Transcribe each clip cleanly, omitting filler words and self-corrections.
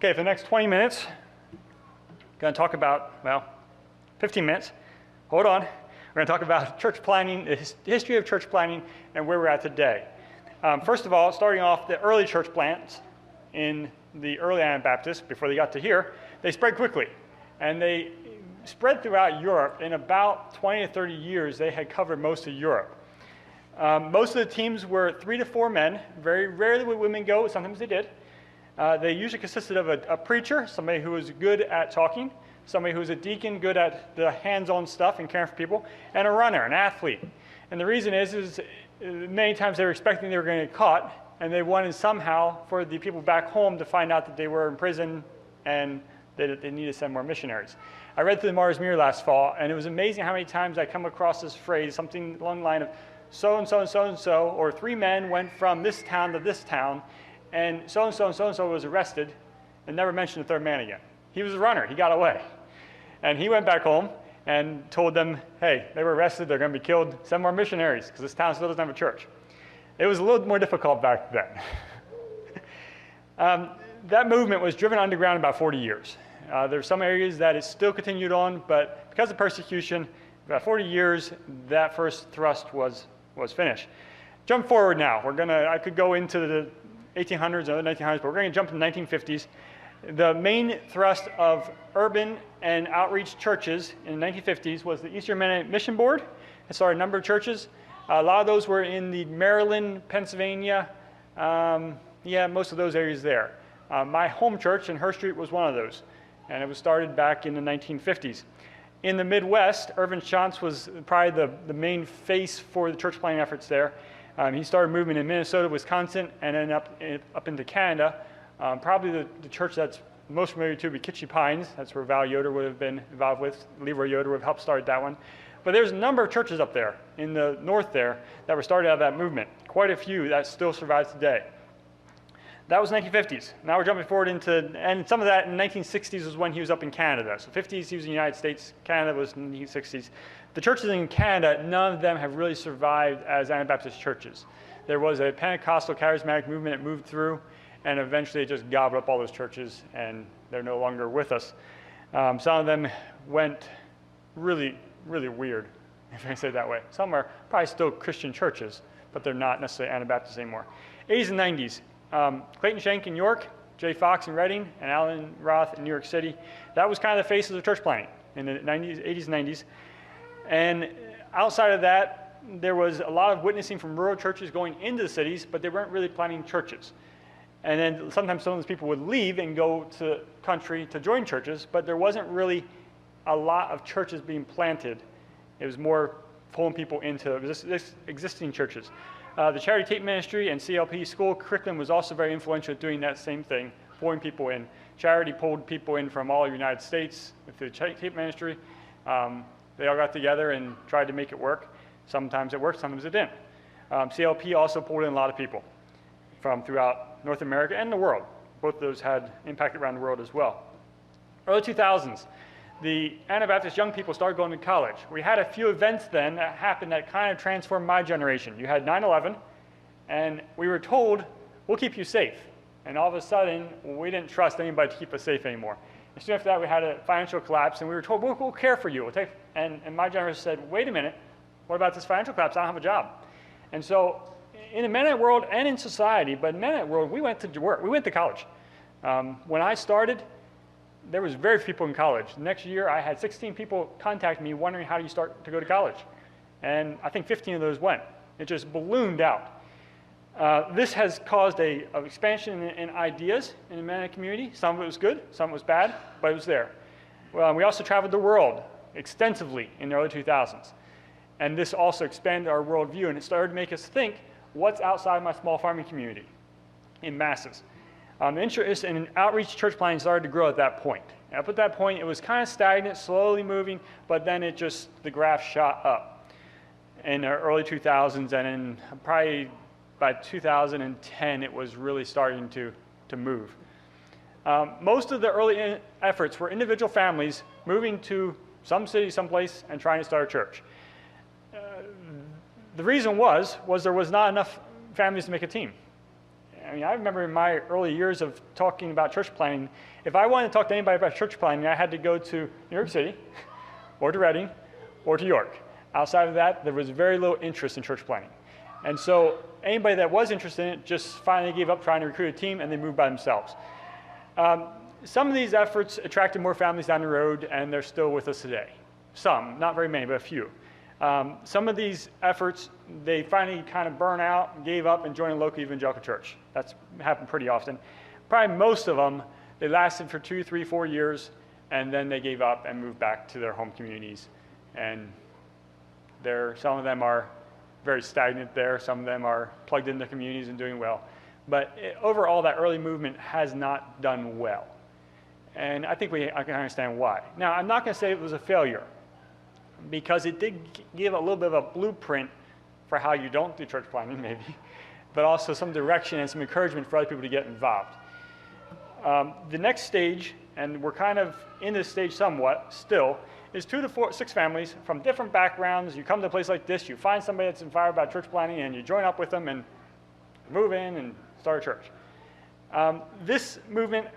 Okay, for the next 20 minutes, I'm going to talk about, well, 15 minutes. Hold on. We're going to talk about church planning, the history of church planning, and where we're at today. First of all, starting off the early church plants in the early Anabaptists, before they got to here, they spread quickly. And they spread throughout Europe. In about 20 to 30 years, they had covered most of Europe. Most of the teams were 3 to 4 men. Very rarely would women go, sometimes they did. They usually consisted of a preacher, somebody who was good at talking, somebody who was a deacon, good at the hands-on stuff and caring for people, and a runner, an athlete. And the reason is many times they were expecting they were going to get caught, and they wanted somehow for the people back home to find out that they were in prison and that they needed to send more missionaries. I read through the Mars Mirror last fall, and it was amazing how many times I come across this phrase, something along the line of so-and-so and so-and-so, or 3 men went from this town to this town, and so-and-so and so-and-so was arrested and never mentioned the 3rd man again. He was a runner. He got away. And he went back home and told them, hey, they were arrested. They're going to be killed. Send more missionaries because this town still doesn't have a church. It was a little more difficult back then. That movement was driven underground about 40 years. There are some areas that it still continued on, but because of persecution, about 40 years, that first thrust was finished. Jump forward now. I could go into the 1800s or the 1900s, but we're going to jump to the 1950s. The main thrust of urban and outreach churches in the 1950s was the Eastern Mennonite Mission Board. It started a number of churches. A lot of those were in the Maryland, Pennsylvania, most of those areas there. My home church in Her Street was one of those, and it was started back in the 1950s. In the Midwest, Irvin Shantz was probably the main face for the church planting efforts there. He started moving in Minnesota, Wisconsin, and then up into Canada. Probably the church that's most familiar to would be Kitchie Pines. That's where Val Yoder would have been involved with. Leroy Yoder would have helped start that one. But there's a number of churches up there in the north there that were started out of that movement. Quite a few that still survives today. That was 1950s. Now we're jumping forward and some of that in the 1960s was when he was up in Canada. So 50s he was in the United States, Canada was in the 1960s. The churches in Canada, none of them have really survived as Anabaptist churches. There was a Pentecostal charismatic movement that moved through, and eventually it just gobbled up all those churches, and they're no longer with us. Some of them went really, really weird, if I can say it that way. Some are probably still Christian churches, but they're not necessarily Anabaptists anymore. 80s and 90s. Clayton Shank in York, Jay Fox in Reading, and Alan Roth in New York City. That was kind of the faces of church planting in the 80s and 90s. And outside of that, there was a lot of witnessing from rural churches going into the cities, but they weren't really planting churches. And then sometimes some of those people would leave and go to country to join churches, but there wasn't really a lot of churches being planted. It was more pulling people into existing churches. The Charity Tape Ministry and CLP school curriculum was also very influential at doing that same thing, pulling people in. Charity pulled people in from all the United States with the Charity Tape Ministry. They all got together and tried to make it work. Sometimes it worked, sometimes it didn't. CLP also pulled in a lot of people from throughout North America and the world. Both of those had impact around the world as well. Early 2000s, the Anabaptist young people started going to college. We had a few events then that happened that kind of transformed my generation. You had 9/11, and we were told, we'll keep you safe. And all of a sudden, we didn't trust anybody to keep us safe anymore. And soon after that, we had a financial collapse, and we were told, we'll care for you. And my generation said, wait a minute, what about this financial collapse? I don't have a job. And so in the Mennonite world and in society, but in the Mennonite world, we went to work. We went to college. When I started, there was very few people in college. The next year, I had 16 people contact me wondering how do you start to go to college. And I think 15 of those went. It just ballooned out. This has caused an expansion in ideas in the Mennonite community. Some of it was good, some of it was bad, but it was there. Well, we also traveled the world extensively in the early 2000s. And this also expanded our worldview, and it started to make us think, what's outside my small farming community in masses? The interest in outreach church planting started to grow at that point. And up at that point, it was kind of stagnant, slowly moving, but then the graph shot up in the early 2000s, and then probably by 2010, it was really starting to move. Most of the early efforts were individual families moving to some city, someplace, and trying to start a church. The reason was there was not enough families to make a team. I mean, I remember in my early years of talking about church planting, if I wanted to talk to anybody about church planting, I had to go to New York City, or to Reading, or to York. Outside of that, there was very little interest in church planting. And so anybody that was interested in it just finally gave up trying to recruit a team, and they moved by themselves. Some of these efforts attracted more families down the road, and they're still with us today. Some, not very many, but a few. Some of these efforts, they finally kind of burn out, gave up, and joined a local evangelical church. That's happened pretty often. Probably most of them, they lasted for 2, 3, 4 years, and then they gave up and moved back to their home communities. And some of them are very stagnant there. Some of them are plugged into communities and doing well. But overall, that early movement has not done well. And I think I can understand why. Now, I'm not going to say it was a failure, because it did give a little bit of a blueprint for how you don't do church planting, maybe, but also some direction and some encouragement for other people to get involved. The next stage, and we're kind of in this stage somewhat still, is 2 to 6 families from different backgrounds. You come to a place like this, you find somebody that's inspired about church planting, and you join up with them and move in and start a church. This movement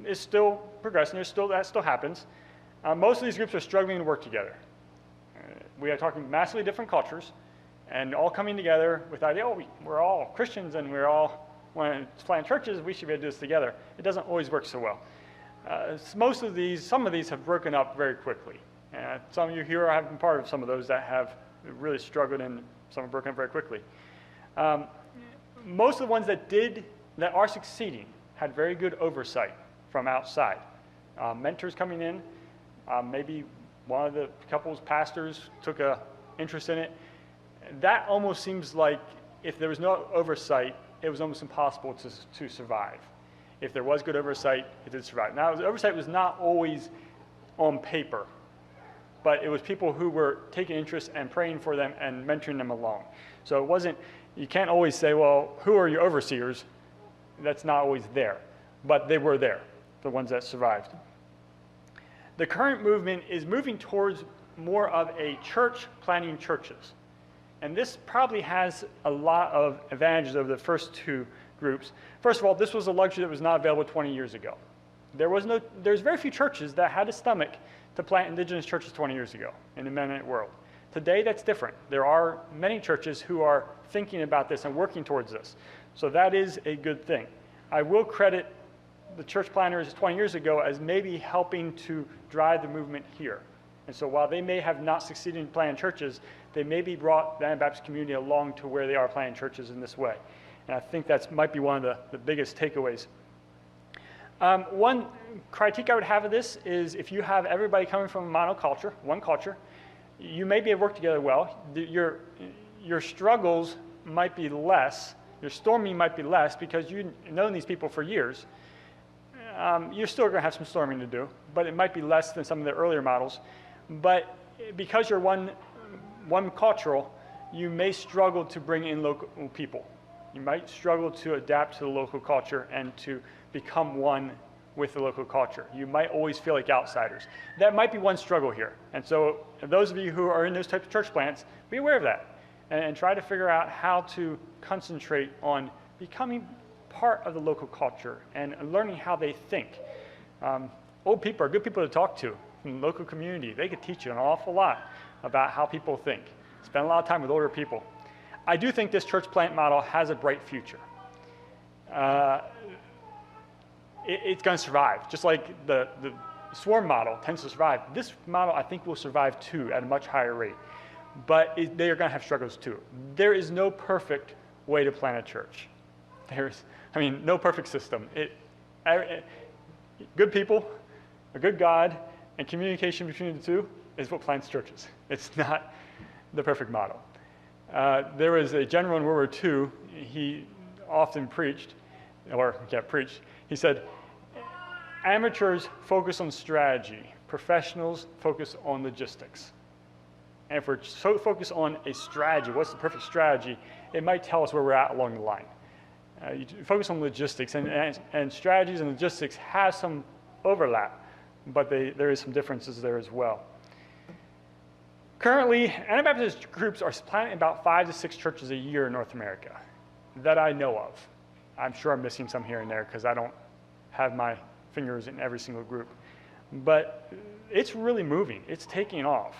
is still progressing. That still happens. Most of these groups are struggling to work together. We are talking massively different cultures, and all coming together with the idea, oh, we're all Christians and we're all want to plant churches, we should be able to do this together. It doesn't always work so well. Some of these have broken up very quickly. Some of you here have been part of some of those that have really struggled, and some have broken up very quickly. Most of the ones that are succeeding had very good oversight from outside. Mentors coming in, maybe one of the couple's pastors took an interest in it. That almost seems like if there was no oversight, it was almost impossible to survive. If there was good oversight, it did survive. Now, the oversight was not always on paper, but it was people who were taking interest and praying for them and mentoring them along. So it wasn't, you can't always say, well, who are your overseers? That's not always there, but they were there, the ones that survived. The current movement is moving towards more of a church planting churches. And this probably has a lot of advantages over the first 2 groups. First of all, this was a luxury that was not available 20 years ago. There's very few churches that had a stomach to plant indigenous churches 20 years ago in the Mennonite world. Today, that's different. There are many churches who are thinking about this and working towards this. So that is a good thing. I will credit the church planters 20 years ago as maybe helping to drive the movement here. And so while they may have not succeeded in planting churches, they maybe brought the Anabaptist community along to where they are planting churches in this way. And I think that might be one of the biggest takeaways. One critique I would have of this is if you have everybody coming from a monoculture, one culture, you may be able to work together well. Your struggles might be less, your storming might be less because you've known these people for years. You're still going to have some storming to do, but it might be less than some of the earlier models. But because you're one cultural, you may struggle to bring in local people. You might struggle to adapt to the local culture and to become one with the local culture. You might always feel like outsiders. That might be one struggle here. And so those of you who are in those types of church plants, be aware of that and try to figure out how to concentrate on becoming part of the local culture and learning how they think. Old people are good people to talk to in the local community. They could teach you an awful lot about how people think. Spend a lot of time with older people. I do think this church plant model has a bright future. It's going to survive, just like the swarm model tends to survive. This model, I think, will survive too at a much higher rate. But they are going to have struggles too. There is no perfect way to plant a church. No perfect system. Good people, a good God, and communication between the two is what plants churches. It's not the perfect model. There was a general in World War II, he often preached, he said, amateurs focus on strategy, professionals focus on logistics. And if we're so focused on a strategy, what's the perfect strategy, it might tell us where we're at along the line. You focus on logistics, and strategies and logistics have some overlap, but there is some differences there as well. Currently, Anabaptist groups are planting about 5 to 6 churches a year in North America that I know of. I'm sure I'm missing some here and there because I don't have my fingers in every single group. But it's really moving. It's taking off.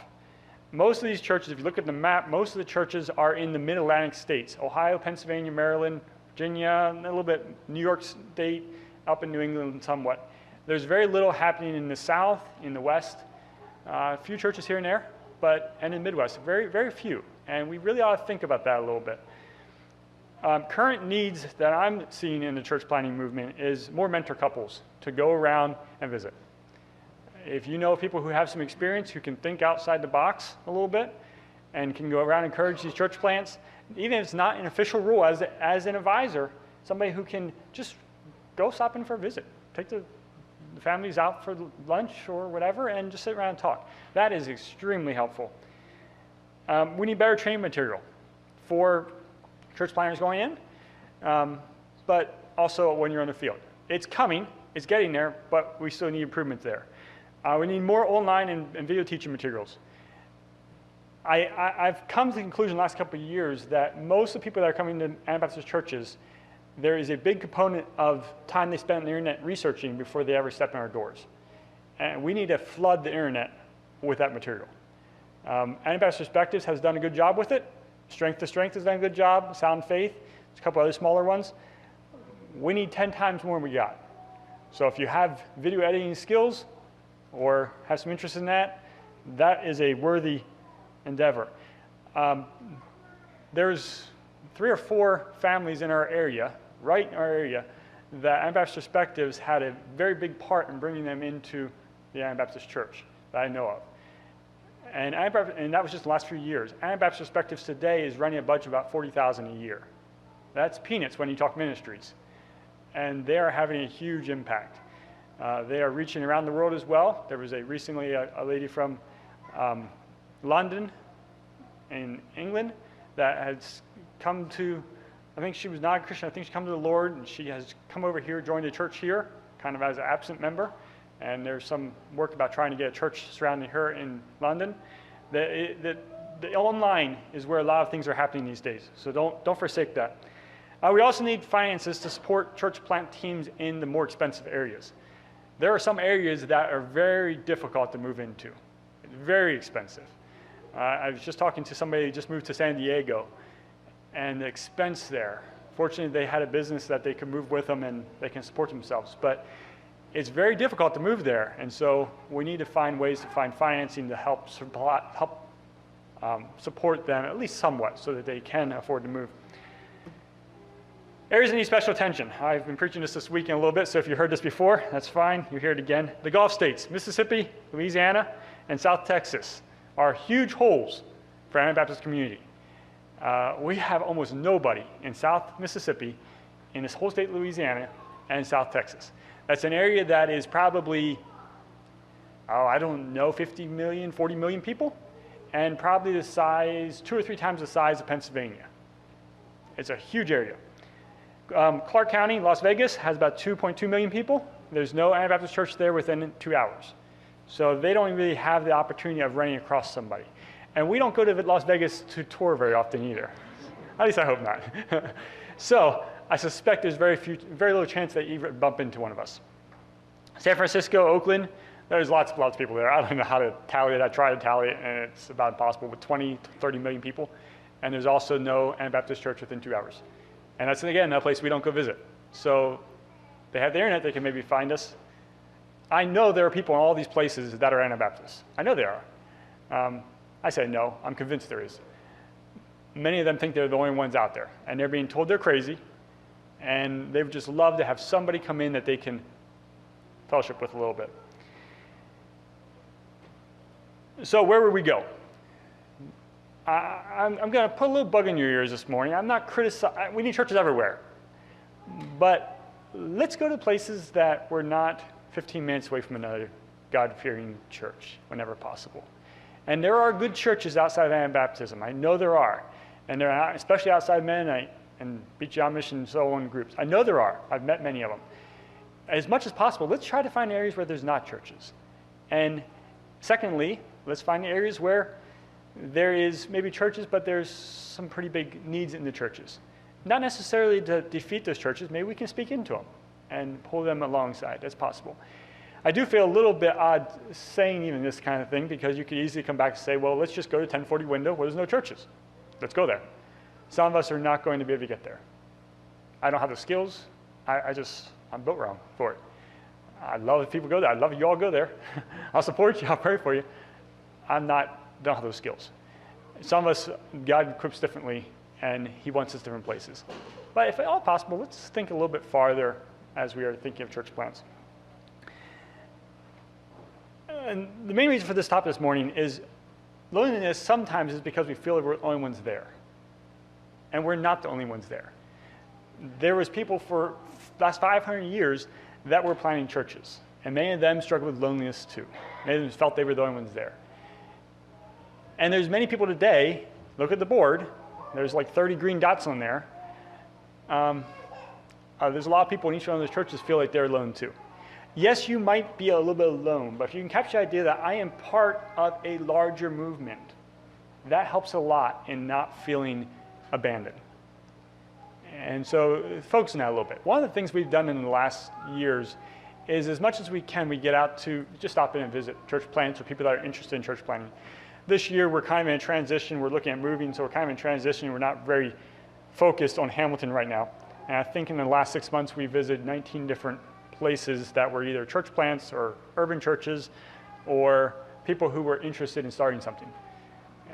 Most of these churches, if you look at the map, most of the churches are in the mid-Atlantic states: Ohio, Pennsylvania, Maryland, Virginia, a little bit New York State, up in New England somewhat. There's very little happening in the South, in the West. A few churches here and there, and in the Midwest, very, very few. And we really ought to think about that a little bit. Current needs that I'm seeing in the church planting movement is more mentor couples to go around and visit. If you know people who have some experience, who can think outside the box a little bit, and can go around and encourage these church plants, even if it's not an official rule, as an advisor, somebody who can just go stop in for a visit, take the families out for lunch or whatever, and just sit around and talk. That is extremely helpful. We need better training material for church planners going in, but also when you're in the field. It's coming, it's getting there, but we still need improvement there. We need more online and video teaching materials. I've come to the conclusion the last couple of years that most of the people that are coming to Anabaptist churches, there is a big component of time they spend on the internet researching before they ever step in our doors. And we need to flood the internet with that material. Anabaptist Perspectives has done a good job with it. Strength to Strength has done a good job. Sound Faith, there's a couple other smaller ones. We need 10 times more than we got. So if you have video editing skills or have some interest in that, that is a worthy endeavor. There's 3 or 4 families in our area, right in our area, that Anabaptist Perspectives had a very big part in bringing them into the Anabaptist church that I know of. And that was just the last few years. Anabaptist Perspectives today is running a budget of about $40,000 a year. That's peanuts when you talk ministries. And they are having a huge impact. They are reaching around the world as well. There was recently a lady from London in England that has come to, I think she was not a Christian, I think she come to the Lord, and she has come over here, joined a church here, kind of as an absent member. And there's some work about trying to get a church surrounding her in London. The online is where a lot of things are happening these days, so don't forsake that. We also need finances to support church plant teams in the more expensive areas. There are some areas that are very difficult to move into. It's very expensive. I was just talking to somebody who just moved to San Diego, and the expense there, fortunately they had a business that they could move with them and they can support themselves, but it's very difficult to move there, and so we need to find ways to find financing to help support them at least somewhat so that they can afford to move. Areas that need special attention. I've been preaching this weekend a little bit, so if you heard this before, that's fine. You hear it again. The Gulf states, Mississippi, Louisiana, and South Texas are huge holes for our Anabaptist community. We have almost nobody in South Mississippi, in this whole state of Louisiana, and South Texas. That's an area that is probably, I don't know, 50 million, 40 million people, and probably the size, 2 or 3 times the size of Pennsylvania. It's a huge area. Clark County, Las Vegas, has about 2.2 million people. There's no Anabaptist church there within 2 hours. So they don't really have the opportunity of running across somebody. And we don't go to Las Vegas to tour very often either. At least I hope not. So I suspect there's very little chance that you bump into one of us. San Francisco, Oakland, there's lots of people there. I don't know how to tally it. I try to tally it, and it's about impossible with 20 to 30 million people. And there's also no Anabaptist church within 2 hours. And that's, again, a place we don't go visit. So they have the internet, they can maybe find us. I know there are people in all these places that are Anabaptists. I know there are. I say no, I'm convinced there is. Many of them think they're the only ones out there, and they're being told they're crazy, and they would just love to have somebody come in that they can fellowship with a little bit. So where would we go? I'm going to put a little bug in your ears this morning. I'm not criticizing. We need churches everywhere. But let's go to places that we're not 15 minutes away from another God-fearing church whenever possible. And there are good churches outside of Anabaptism. I know there are. And there are, especially outside Mennonite and Beach Amish and so on groups. I know there are. I've met many of them. As much as possible, let's try to find areas where there's not churches. And secondly, let's find areas where there is maybe churches, but there's some pretty big needs in the churches. not necessarily to defeat those churches. Maybe we can speak into them and pull them alongside. That's possible. I do feel a little bit odd saying even this kind of thing, because you could easily come back and say, well, let's just go to 1040 Window where there's no churches. Let's go there. Some of us are not going to be able to get there. I don't have the skills. I'm built wrong for it. I love if people go there. I'd love you all go there. I'll support you. I'll pray for you. Don't have those skills. Some of us, God equips differently, and he wants us different places. But if at all possible, let's think a little bit farther as we are thinking of church plants. And the main reason for this topic this morning is loneliness sometimes is because we feel that we're the only ones there. And we're not the only ones there. There was people for the last 500 years that were planting churches. And many of them struggled with loneliness too. Many of them felt they were the only ones there. And there's many people today, look at the board, there's like 30 green dots on there. There's a lot of people in each one of those churches feel like they're alone too. Yes, you might be a little bit alone, but if you can capture the idea that I am part of a larger movement, that helps a lot in not feeling abandoned. And so focus on that a little bit. One of the things we've done in the last years is, as much as we can, we get out to just stop in and visit church plants or people that are interested in church planting. This year, we're kind of in a transition. We're looking at moving, so we're kind of in transition. We're not very focused on Hamilton right now. And I think in the last 6 months, we visited 19 different places that were either church plants or urban churches or people who were interested in starting something.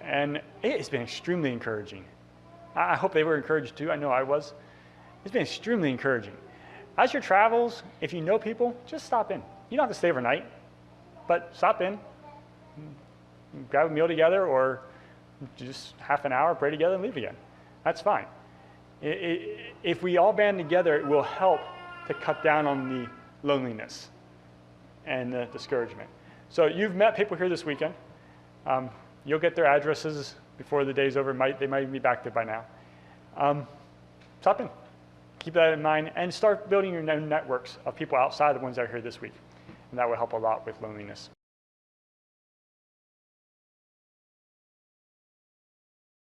And it's been extremely encouraging. I hope they were encouraged too. I know I was. It's been extremely encouraging. As your travels, if you know people, just stop in. You don't have to stay overnight, but stop in, grab a meal together, or just half an hour, pray together, and leave again. That's fine. If we all band together, it will help to cut down on the loneliness and the discouragement. So you've met people here this weekend. You'll get their addresses before the day's over. They might even be back there by now. Stop in. Keep that in mind and start building your own networks of people outside the ones that are here this week. And that will help a lot with loneliness.